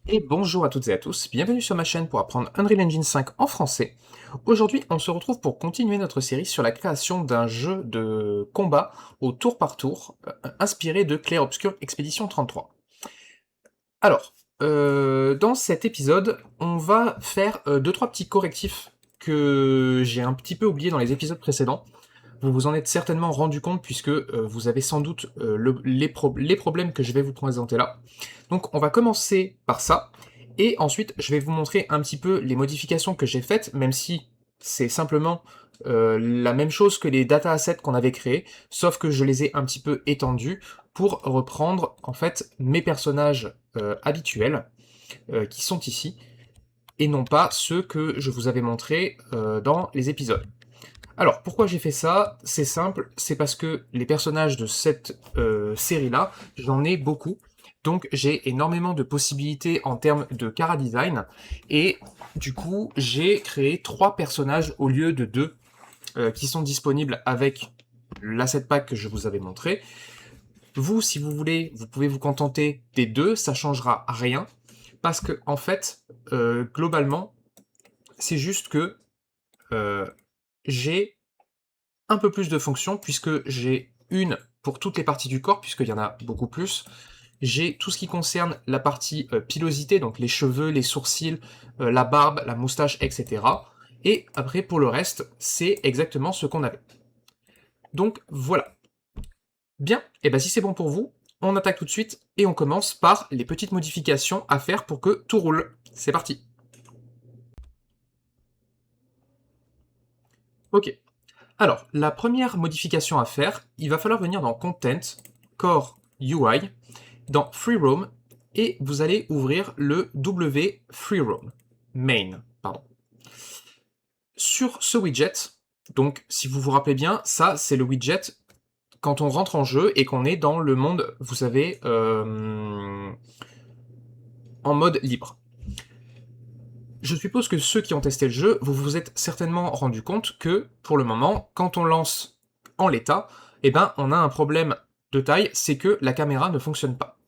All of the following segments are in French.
Et bonjour à toutes et à tous, bienvenue sur ma chaîne pour apprendre Unreal Engine 5 en français. Aujourd'hui, on se retrouve pour continuer notre série sur la création d'un jeu de combat au tour par tour, inspiré de Clair Obscur Expedition 33. Alors, dans cet épisode, on va faire 2-3 petits correctifs que j'ai un petit peu oubliés dans les épisodes précédents. Vous vous en êtes certainement rendu compte puisque vous avez sans doute les problèmes que je vais vous présenter là. Donc on va commencer par ça, et ensuite je vais vous montrer un petit peu les modifications que j'ai faites, même si c'est simplement la même chose que les data assets qu'on avait créés, sauf que je les ai un petit peu étendus pour reprendre en fait mes personnages habituels qui sont ici, et non pas ceux que je vous avais montrés dans les épisodes. Alors, pourquoi j'ai fait ça? C'est simple, c'est parce que les personnages de cette série-là, j'en ai beaucoup, donc j'ai énormément de possibilités en termes de chara design, et du coup, j'ai créé 3 personnages au lieu de 2 qui sont disponibles avec l'asset pack que je vous avais montré. Vous, si vous voulez, vous pouvez vous contenter des 2, ça changera rien, parce que en fait, globalement, c'est juste que j'ai un peu plus de fonctions, puisque j'ai une pour toutes les parties du corps, puisqu'il y en a beaucoup plus. J'ai tout ce qui concerne la partie pilosité, donc les cheveux, les sourcils, la barbe, la moustache, etc. Et après, pour le reste, c'est exactement ce qu'on avait. Donc voilà. Bien, et bien si c'est bon pour vous, on attaque tout de suite, et on commence par les petites modifications à faire pour que tout roule. C'est parti. Ok. Alors, la première modification à faire, il va falloir venir dans Content, Core UI, dans Free Roam, et vous allez ouvrir le W Free Roam, main, pardon. Sur ce widget, donc si vous vous rappelez bien, ça c'est le widget quand on rentre en jeu et qu'on est dans le monde, vous savez, en mode libre. Je suppose que ceux qui ont testé le jeu, vous vous êtes certainement rendu compte que, pour le moment, quand on lance en l'état, eh ben, on a un problème de taille, c'est que la caméra ne fonctionne pas.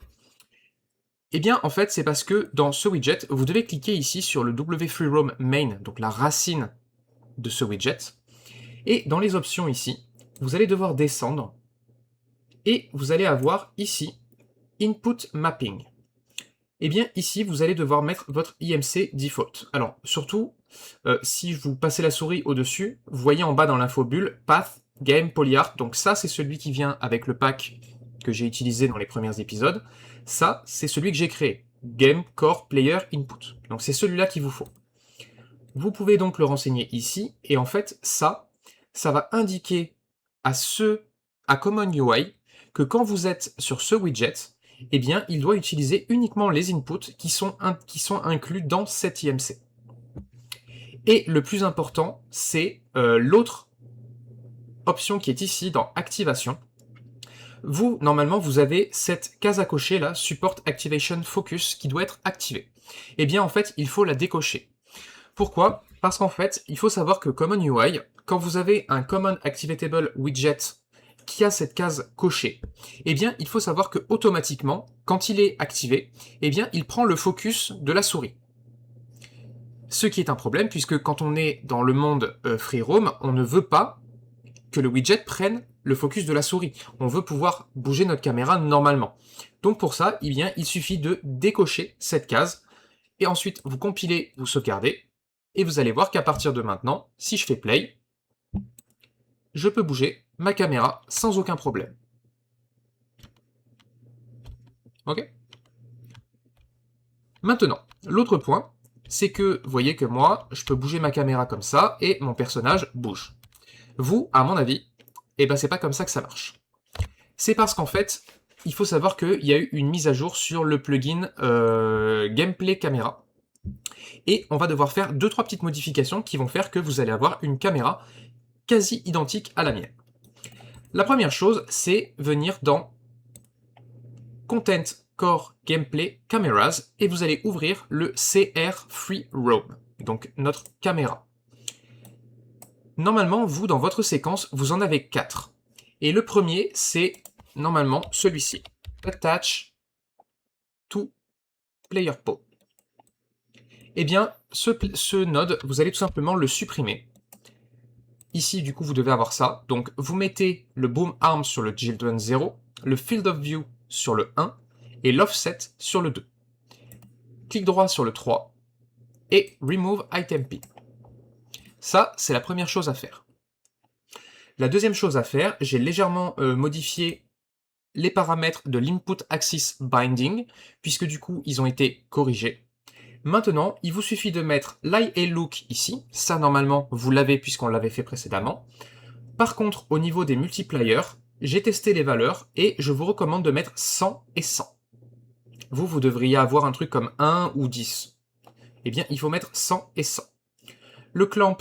Eh bien, en fait, c'est parce que dans ce widget, vous devez cliquer ici sur le W-FreeRoam main, donc la racine de ce widget, et dans les options ici, vous allez devoir descendre, et vous allez avoir ici Input Mapping. Eh bien, ici, vous allez devoir mettre votre IMC default. Alors, surtout, si vous passez la souris au-dessus, vous voyez en bas dans l'infobulle Path Game Polyart. Donc ça, c'est celui qui vient avec le pack que j'ai utilisé dans les premiers épisodes. Ça, c'est celui que j'ai créé. Game Core Player Input. Donc c'est celui-là qu'il vous faut. Vous pouvez donc le renseigner ici, et en fait, ça va indiquer à Common UI que quand vous êtes sur ce widget, eh bien, il doit utiliser uniquement les inputs qui sont inclus dans cet IMC. Et le plus important, c'est l'autre option qui est ici dans Activation. Vous, normalement, vous avez cette case à cocher là, Support Activation Focus, qui doit être activée. Eh bien, en fait, il faut la décocher. Pourquoi? Parce qu'en fait, il faut savoir que Common UI, quand vous avez un Common Activatable Widget qui a cette case cochée, eh bien, il faut savoir que automatiquement, quand il est activé, eh bien, il prend le focus de la souris. Ce qui est un problème, puisque quand on est dans le monde free roam, on ne veut pas que le widget prenne le focus de la souris. On veut pouvoir bouger notre caméra normalement. Donc pour ça, eh bien, il suffit de décocher cette case, et ensuite vous compilez, vous sauvegardez, et vous allez voir qu'à partir de maintenant, si je fais play, je peux bouger ma caméra sans aucun problème. Ok? Maintenant, l'autre point, c'est que vous voyez que moi, je peux bouger ma caméra comme ça, et mon personnage bouge. Vous, à mon avis, eh ben c'est pas comme ça que ça marche. C'est parce qu'en fait, il faut savoir qu'il y a eu une mise à jour sur le plugin Gameplay Camera, et on va devoir faire 2-3 petites modifications qui vont faire que vous allez avoir une caméra quasi identique à la mienne. La première chose, c'est venir dans Content Core Gameplay Cameras, et vous allez ouvrir le CR Free Roam, donc notre caméra. Normalement, vous, dans votre séquence, vous en avez 4. Et le premier, c'est normalement celui-ci. Attach to Player Paw. eh bien, ce node, vous allez tout simplement le supprimer. Ici, du coup, vous devez avoir ça. Donc, vous mettez le Boom Arm sur le Children 0, le Field of View sur le 1, et l'Offset sur le 2. Clic droit sur le 3, et Remove Item Pin. Ça, c'est la première chose à faire. La deuxième chose à faire, j'ai légèrement modifié les paramètres de l'Input Axis Binding, puisque du coup, ils ont été corrigés. Maintenant, il vous suffit de mettre l'Eye et Look ici. Ça, normalement, vous l'avez puisqu'on l'avait fait précédemment. Par contre, au niveau des multipliers, j'ai testé les valeurs et je vous recommande de mettre 100 et 100. Vous devriez avoir un truc comme 1 ou 10. Eh bien, il faut mettre 100 et 100. Le clamp,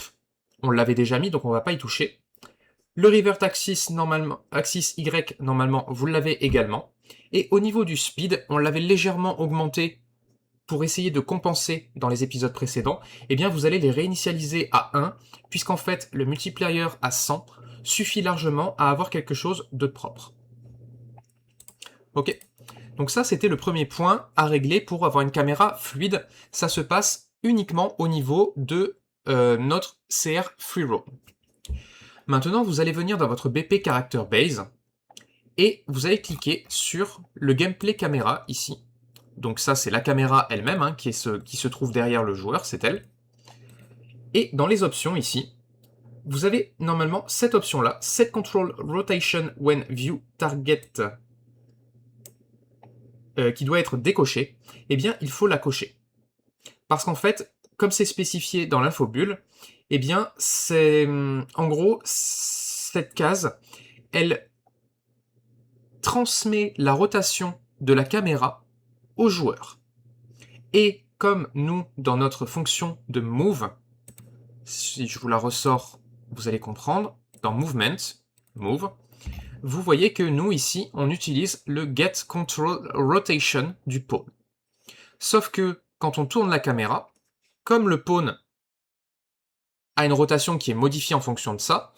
on l'avait déjà mis, donc on ne va pas y toucher. Le revert axis, axis Y, normalement, vous l'avez également. Et au niveau du speed, on l'avait légèrement augmenté pour essayer de compenser dans les épisodes précédents. Eh bien, vous allez les réinitialiser à 1, puisqu'en fait, le multiplier à 100 suffit largement à avoir quelque chose de propre. Ok, donc ça, c'était le premier point à régler pour avoir une caméra fluide. Ça se passe uniquement au niveau de notre CR FreeRoam. Maintenant, vous allez venir dans votre BP Character Base et vous allez cliquer sur le Gameplay Caméra ici. Donc ça, c'est la caméra elle-même hein, qui se trouve derrière le joueur, c'est elle. Et dans les options ici, vous avez normalement cette option-là, Set Control Rotation When View Target, qui doit être décochée. Eh bien, il faut la cocher. Parce qu'en fait, comme c'est spécifié dans l'infobulle, eh bien, c'est en gros, cette case, elle transmet la rotation de la caméra au joueur. Et comme nous, dans notre fonction de move, si je vous la ressors, vous allez comprendre, dans movement, move, vous voyez que nous, ici, on utilise le get control rotation du pawn. Sauf que, quand on tourne la caméra, comme le pawn a une rotation qui est modifiée en fonction de ça,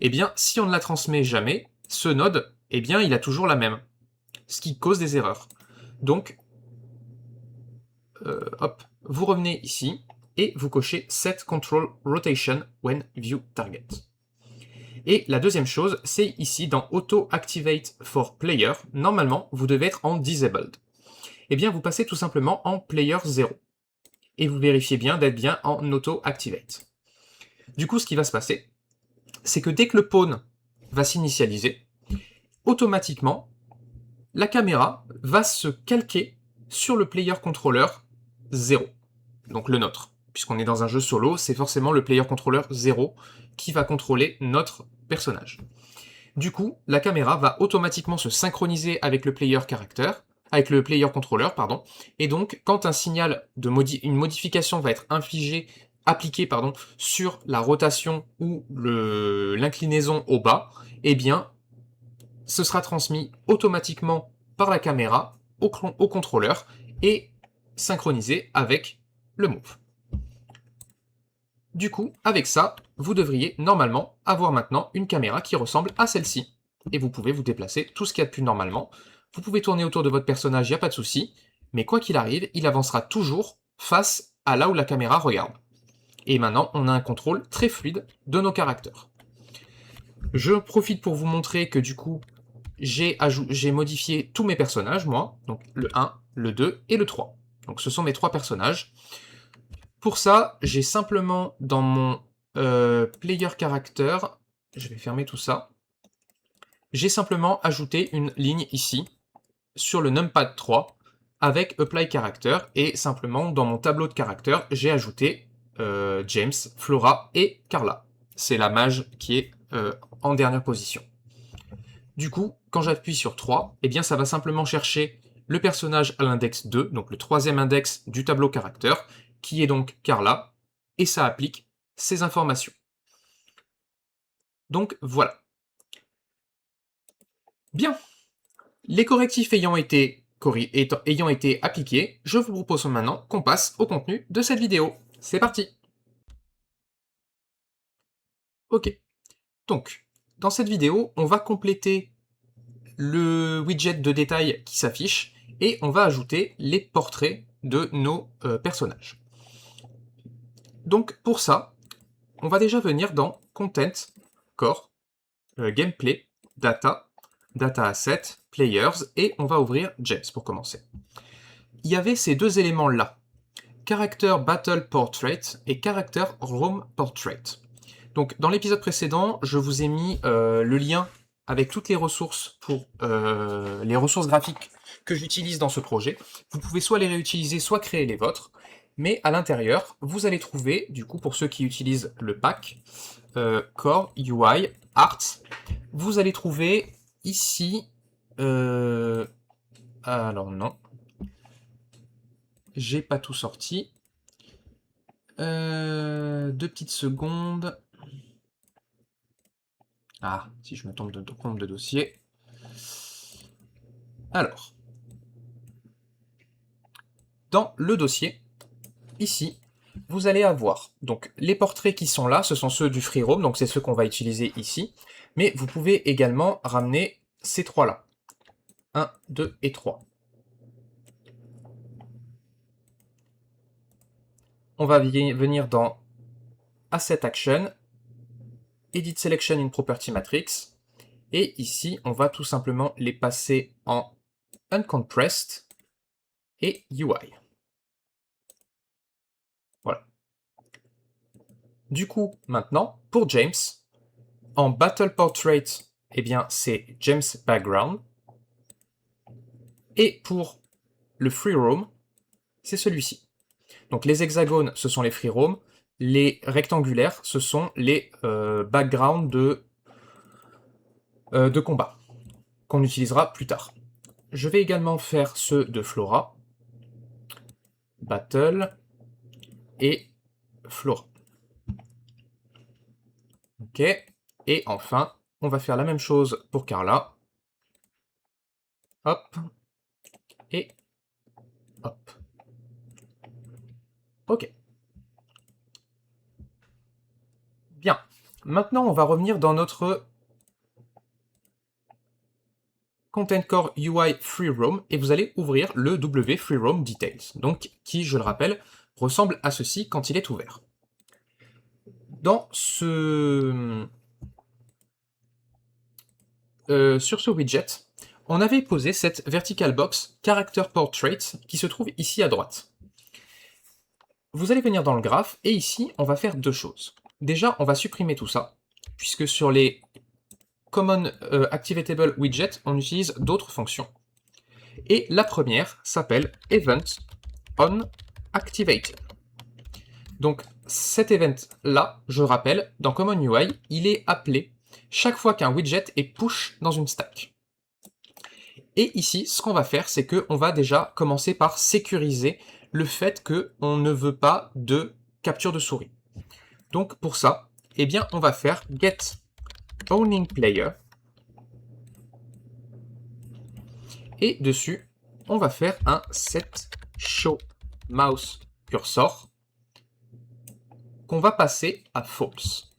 eh bien, si on ne la transmet jamais, ce node, eh bien, il a toujours la même. Ce qui cause des erreurs. Donc, hop, vous revenez ici, et vous cochez Set Control Rotation When View Target. Et la deuxième chose, c'est ici dans Auto Activate for Player, normalement, vous devez être en Disabled. Eh bien, vous passez tout simplement en Player 0. Et vous vérifiez bien d'être bien en Auto Activate. Du coup, ce qui va se passer, c'est que dès que le pawn va s'initialiser, automatiquement, la caméra va se calquer sur le Player Controller 0, donc le nôtre. Puisqu'on est dans un jeu solo, c'est forcément le Player Controller 0 qui va contrôler notre personnage. Du coup, la caméra va automatiquement se synchroniser avec le Player Character, avec le Player Controller, pardon, et donc, quand un signal de une modification va être appliquée sur la rotation ou l'inclinaison au bas, eh bien, ce sera transmis automatiquement par la caméra au contrôleur et synchronisé avec le move. Du coup, avec ça, vous devriez normalement avoir maintenant une caméra qui ressemble à celle-ci. Et vous pouvez vous déplacer tout ce qu'il y a de plus normalement. Vous pouvez tourner autour de votre personnage, il n'y a pas de souci. Mais quoi qu'il arrive, il avancera toujours face à là où la caméra regarde. Et maintenant, on a un contrôle très fluide de nos caractères. Je profite pour vous montrer que du coup, j'ai modifié tous mes personnages, moi. Donc le 1, le 2 et le 3. Donc ce sont mes 3 personnages. Pour ça, j'ai simplement dans mon player character, je vais fermer tout ça, j'ai simplement ajouté une ligne ici, sur le numpad 3, avec apply character, et simplement dans mon tableau de caractère, j'ai ajouté James, Flora et Carla. C'est la mage qui est en dernière position. Du coup, quand j'appuie sur 3, eh bien ça va simplement chercher le personnage à l'index 2, donc le troisième index du tableau caractère, qui est donc Carla, et ça applique ces informations. Donc voilà. Bien. Les correctifs ayant été appliqués, je vous propose maintenant qu'on passe au contenu de cette vidéo. C'est parti. Ok. Donc, dans cette vidéo, on va compléter le widget de détail qui s'affiche, et on va ajouter les portraits de nos personnages. Donc pour ça, on va déjà venir dans Content, Core, Gameplay, Data, Data Asset, Players, et on va ouvrir Gems pour commencer. Il y avait ces deux éléments-là, Character Battle Portrait et Character Room Portrait. Donc dans l'épisode précédent, je vous ai mis le lien avec toutes les ressources pour les ressources graphiques que j'utilise dans ce projet. Vous pouvez soit les réutiliser, soit créer les vôtres. Mais à l'intérieur, vous allez trouver, du coup, pour ceux qui utilisent le pack, Core, UI, Art, vous allez trouver ici... alors non. J'ai pas tout sorti. 2 petites secondes. Ah, si je me trompe de dossier. Alors, dans le dossier, ici, vous allez avoir donc les portraits qui sont là, ce sont ceux du free roam, donc c'est ceux qu'on va utiliser ici, mais vous pouvez également ramener ces trois-là. 1, 2 et 3. On va venir dans Asset Action, Edit Selection in Property Matrix, et ici, on va tout simplement les passer en Uncompressed et UI. Voilà. Du coup, maintenant, pour James, en Battle Portrait, eh bien, c'est James Background. Et pour le Free Roam, c'est celui-ci. Donc les hexagones, ce sont les Free Roam. Les rectangulaires, ce sont les backgrounds de combat, qu'on utilisera plus tard. Je vais également faire ceux de Flora, Battle et Flora. Ok. Et enfin, on va faire la même chose pour Carla. Hop. Et hop. Ok. Bien. Maintenant, on va revenir dans notre Content Core UI Free Roam et vous allez ouvrir le W Free Roam Details, donc qui, je le rappelle, ressemble à ceci quand il est ouvert. Dans ce... sur ce widget, on avait posé cette vertical box Character Portrait qui se trouve ici à droite. Vous allez venir dans le graphe et ici, on va faire deux choses. Déjà, on va supprimer tout ça, puisque sur les Common Activatable Widget, on utilise d'autres fonctions. Et la première s'appelle Event on Activated. Donc cet event-là, je rappelle, dans Common UI, il est appelé chaque fois qu'un widget est push dans une stack. Et ici, ce qu'on va faire, c'est qu'on va déjà commencer par sécuriser le fait qu'on ne veut pas de capture de souris. Donc pour ça, eh bien, on va faire get owning player. Et dessus, on va faire un set show mouse cursor qu'on va passer à false.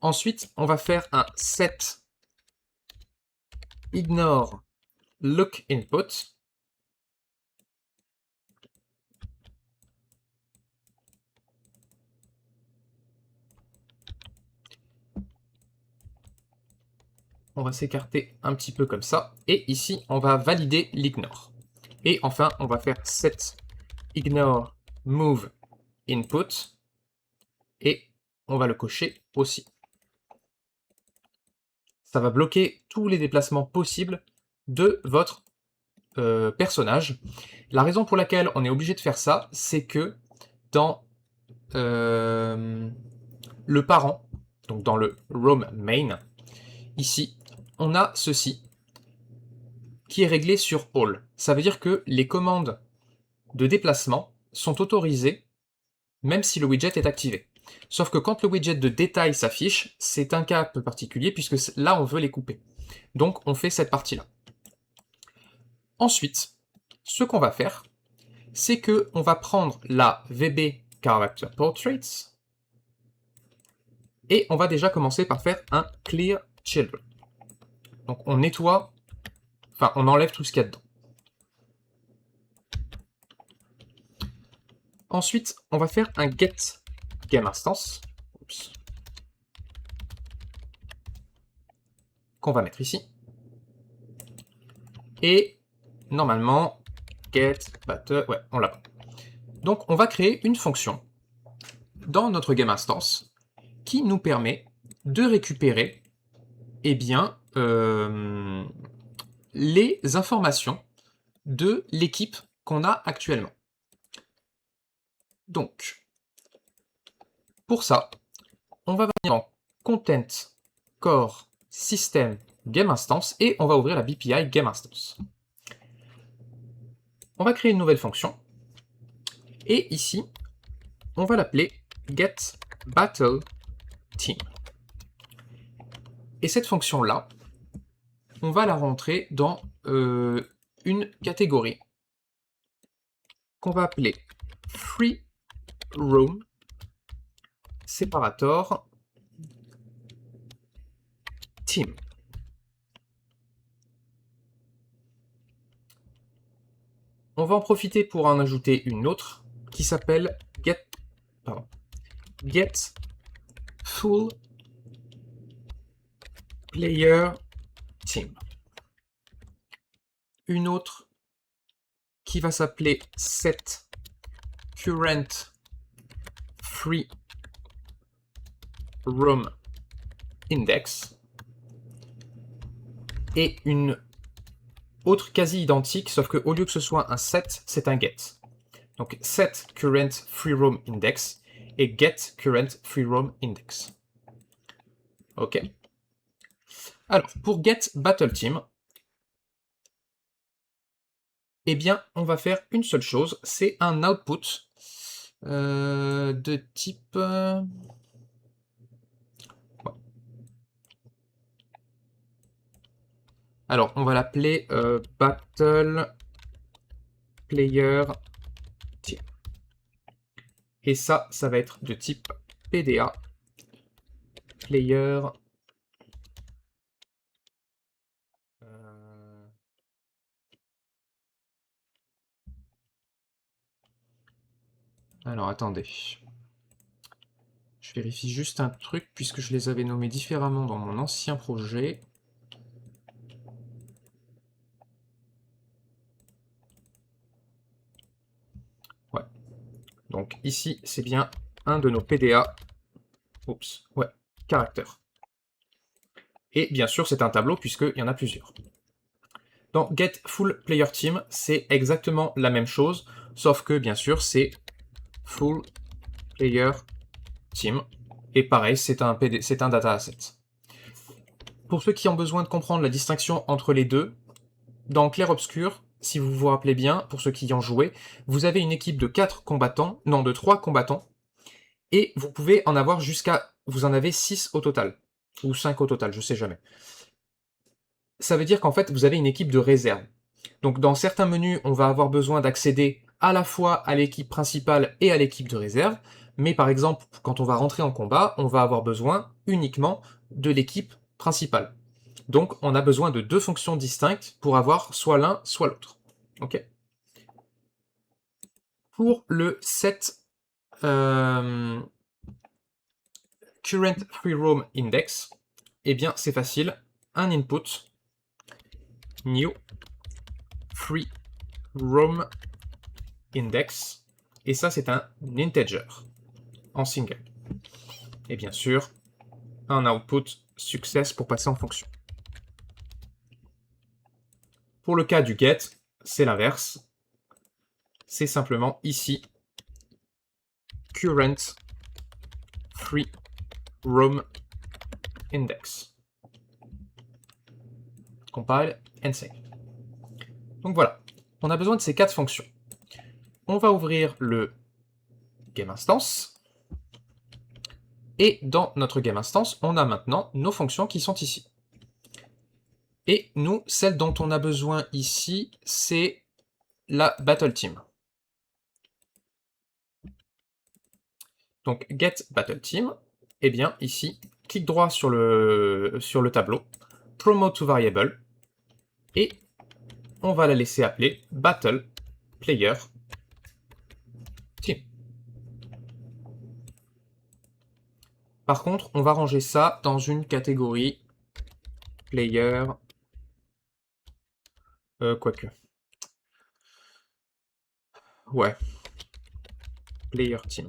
Ensuite, on va faire un set ignore look input. On va s'écarter un petit peu comme ça. Et ici, on va valider l'ignore. Et enfin, on va faire set ignore move input. Et on va le cocher aussi. Ça va bloquer tous les déplacements possibles de votre personnage. La raison pour laquelle on est obligé de faire ça, c'est que dans le parent, donc dans le roam main, ici, on a ceci qui est réglé sur all. Ça veut dire que les commandes de déplacement sont autorisées même si le widget est activé. Sauf que quand le widget de détail s'affiche, c'est un cas un peu particulier puisque là on veut les couper. Donc on fait cette partie-là. Ensuite, ce qu'on va faire, c'est que on va prendre la VB Character Portraits et on va déjà commencer par faire un Clear Children. Donc on nettoie, enfin on enlève tout ce qu'il y a dedans. Ensuite, on va faire un get GameInstance. Oups. Qu'on va mettre ici. Et normalement, get battle, ouais, on l'a pas. Donc on va créer une fonction dans notre GameInstance qui nous permet de récupérer les informations de l'équipe qu'on a actuellement. Donc, pour ça, on va venir dans Content Core System GameInstance et on va ouvrir la BPI GameInstance. On va créer une nouvelle fonction et ici, on va l'appeler getBattleTeam. Et cette fonction-là, on va la rentrer dans une catégorie qu'on va appeler FreeRoam Separator Team. On va en profiter pour en ajouter une autre qui s'appelle Get Full Player Team. Une autre qui va s'appeler Set Current Free Roam Index. Et une autre quasi identique, sauf qu'au lieu que ce soit un set, c'est un get. Donc set current free roam index et get current free roam index. Ok. Alors, pour get battle team, eh bien, on va faire une seule chose, c'est un output de type... Alors, on va l'appeler battle player team. Et ça va être de type PDA player. Alors, attendez. Je vérifie juste un truc, puisque je les avais nommés différemment dans mon ancien projet. Ouais. Donc ici, c'est bien un de nos PDA. Oups, ouais, caractère. Et bien sûr, c'est un tableau, puisqu'il y en a plusieurs. Dans Get Full Player Team, c'est exactement la même chose, sauf que, bien sûr, c'est Full Player Team. Et pareil, c'est un data asset. Pour ceux qui ont besoin de comprendre la distinction entre les deux, dans Clair-Obscur, si vous vous rappelez bien, pour ceux qui y ont joué, vous avez une équipe de 4 combattants, non, de 3 combattants, et vous pouvez en avoir jusqu'à... Vous en avez 6 au total, ou 5 au total, je sais jamais. Ça veut dire qu'en fait, vous avez une équipe de réserve. Donc dans certains menus, on va avoir besoin d'accéder à la fois à l'équipe principale et à l'équipe de réserve, mais par exemple, quand on va rentrer en combat, on va avoir besoin uniquement de l'équipe principale. Donc on a besoin de 2 fonctions distinctes pour avoir soit l'un, soit l'autre. Ok. Pour le set current free roam index, eh bien c'est facile, un input new free roam index, et ça c'est un integer en single. Et bien sûr, un output success pour passer en fonction. Pour le cas du get, c'est l'inverse. C'est simplement ici current free roam index. Compile and save. Donc voilà, on a besoin de ces 4 fonctions. On va ouvrir le GameInstance. Et dans notre GameInstance, on a maintenant nos fonctions qui sont ici. Et nous, celle dont on a besoin ici, c'est la Battle Team. Donc get Battle Team, et bien ici, clic droit sur le tableau, promote to variable, et on va la laisser appeler Battle Player Team. Par contre, on va ranger ça dans une catégorie player, quoique. Ouais, player team.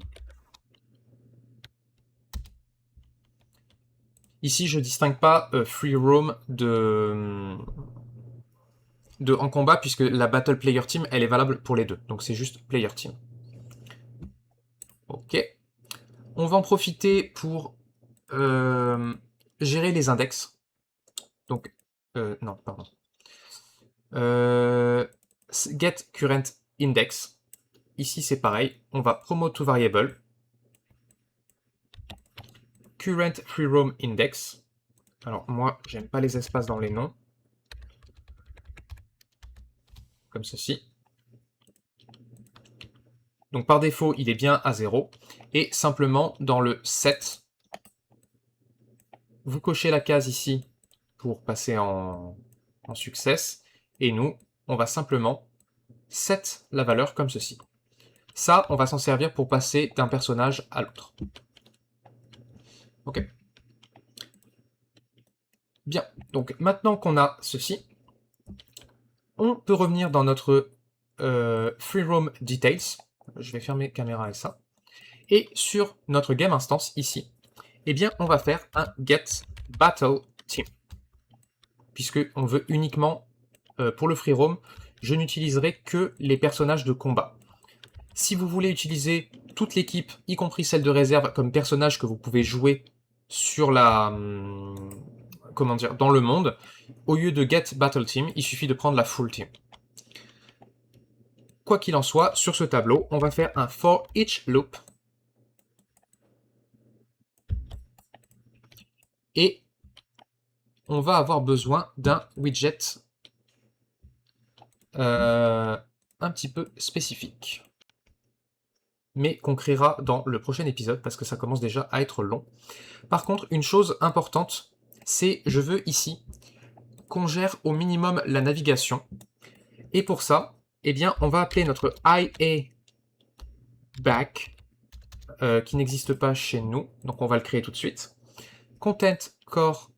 Ici, je distingue pas free roam de en combat, puisque la battle player team, elle est valable pour les deux. Donc c'est juste player team. Ok. On va en profiter pour gérer les index. Donc, non, pardon. Get current index. Ici, c'est pareil. On va promote to variable. Current free roam index. Alors, moi, j'aime pas les espaces dans les noms. Comme ceci. Donc, par défaut, il est bien à 0. Et simplement, dans le set, vous cochez la case ici pour passer en success. Et nous, on va simplement set la valeur comme ceci. Ça, on va s'en servir pour passer d'un personnage à l'autre. Ok. Bien. Donc, maintenant qu'on a ceci, on peut revenir dans notre free roam details. Je vais fermer caméra avec ça. Et sur notre game instance ici, eh bien, on va faire un get battle team. Puisque on veut uniquement, pour le free roam, je n'utiliserai que les personnages de combat. Si vous voulez utiliser toute l'équipe, y compris celle de réserve, comme personnage que vous pouvez jouer sur la, comment dire, dans le monde, au lieu de get battle team, il suffit de prendre la full team. Quoi qu'il en soit, sur ce tableau, on va faire un for each loop. Et on va avoir besoin d'un widget un petit peu spécifique. Mais qu'on créera dans le prochain épisode, parce que ça commence déjà à être long. Par contre, une chose importante, c'est je veux ici qu'on gère au minimum la navigation. Et pour ça, eh bien, on va appeler notre IA back, qui n'existe pas chez nous, donc on va le créer tout de suite. Content core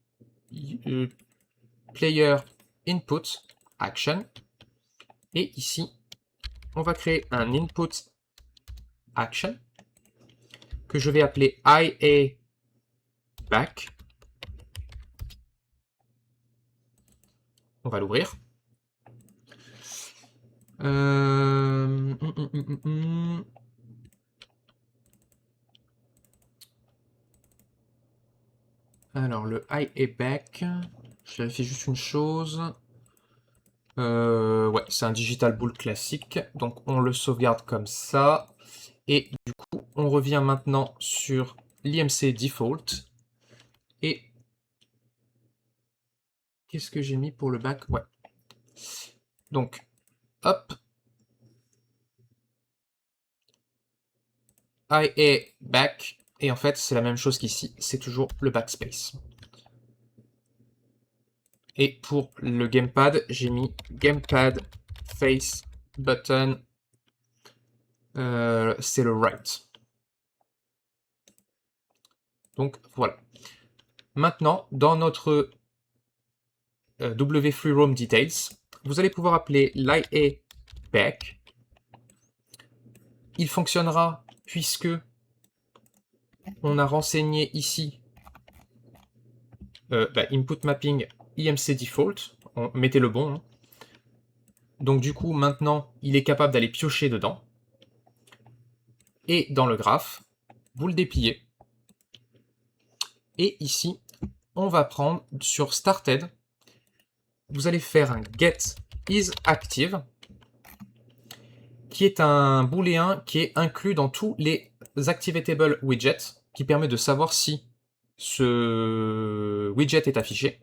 player input action. Et ici, on va créer un input action que je vais appeler IA back. On va l'ouvrir. Alors, le IA back, je vérifie juste une chose. Ouais, c'est un digital bool classique, donc on le sauvegarde comme ça. Et du coup, on revient maintenant sur l'IMC default. Et qu'est-ce que j'ai mis pour le back? Ouais. Donc, hop. IA back. Et en fait, c'est la même chose qu'ici, c'est toujours le backspace. Et pour le gamepad, j'ai mis gamepad face button. C'est le right. Donc voilà. Maintenant, dans notre wFreeRoam details, vous allez pouvoir appeler l'IA back. Il fonctionnera puisque on a renseigné ici input mapping IMC default. Mettez le bon. Hein. Donc du coup, maintenant, il est capable d'aller piocher dedans. Et dans le graphe, vous le dépliez. Et ici, on va prendre sur started, vous allez faire un get is active, qui est un booléen qui est inclus dans tous les activatable widgets, qui permet de savoir si ce widget est affiché,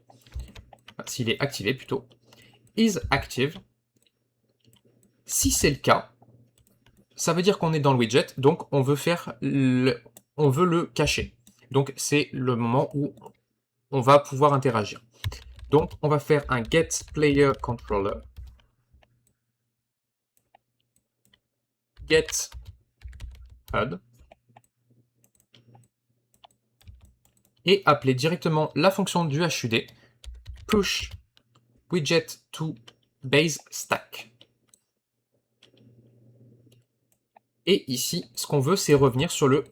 s'il est activé plutôt. Is active. Si c'est le cas, ça veut dire qu'on est dans le widget, donc on veut le cacher. Donc c'est le moment où on va pouvoir interagir. Donc on va faire un get player controller, get HUD, et appeler directement la fonction du HUD, push widget to base stack. Et ici, ce qu'on veut, c'est revenir sur le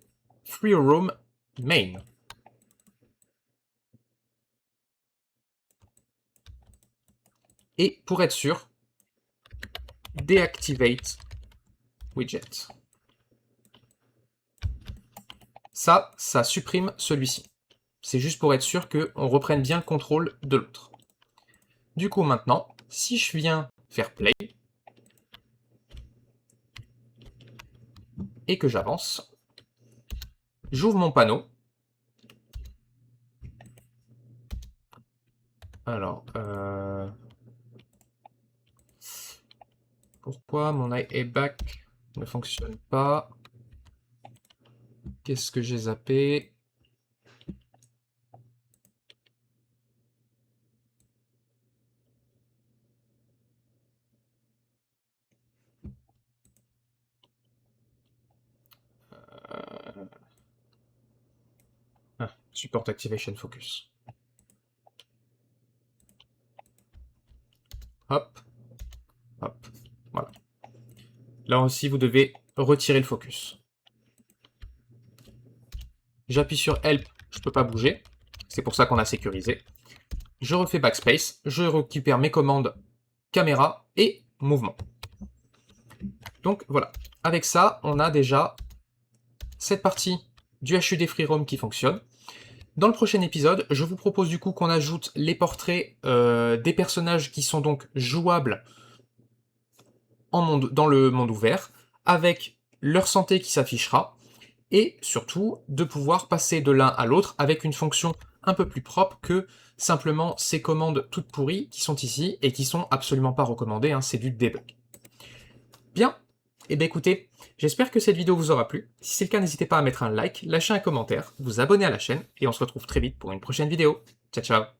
FreeRoam main. Et pour être sûr, deactivate widget. Ça supprime celui-ci. C'est juste pour être sûr qu'on reprenne bien le contrôle de l'autre. Du coup, maintenant, si je viens faire play et que j'avance, j'ouvre mon panneau. Alors, pourquoi mon iAback ne fonctionne pas? Qu'est-ce que j'ai zappé? Support Activation Focus. Hop, hop, voilà. Là aussi, vous devez retirer le focus. J'appuie sur Help, je ne peux pas bouger. C'est pour ça qu'on a sécurisé. Je refais Backspace, je récupère mes commandes caméra et mouvement. Donc voilà, avec ça, on a déjà cette partie du HUD FreeRoam qui fonctionne. Dans le prochain épisode, je vous propose du coup qu'on ajoute les portraits des personnages qui sont donc jouables dans le monde ouvert, avec leur santé qui s'affichera, et surtout de pouvoir passer de l'un à l'autre avec une fonction un peu plus propre que simplement ces commandes toutes pourries qui sont ici et qui sont absolument pas recommandées, hein, c'est du debug. Bien, et bien écoutez, j'espère que cette vidéo vous aura plu. Si c'est le cas, n'hésitez pas à mettre un like, lâcher un commentaire, vous abonner à la chaîne, et on se retrouve très vite pour une prochaine vidéo. Ciao ciao.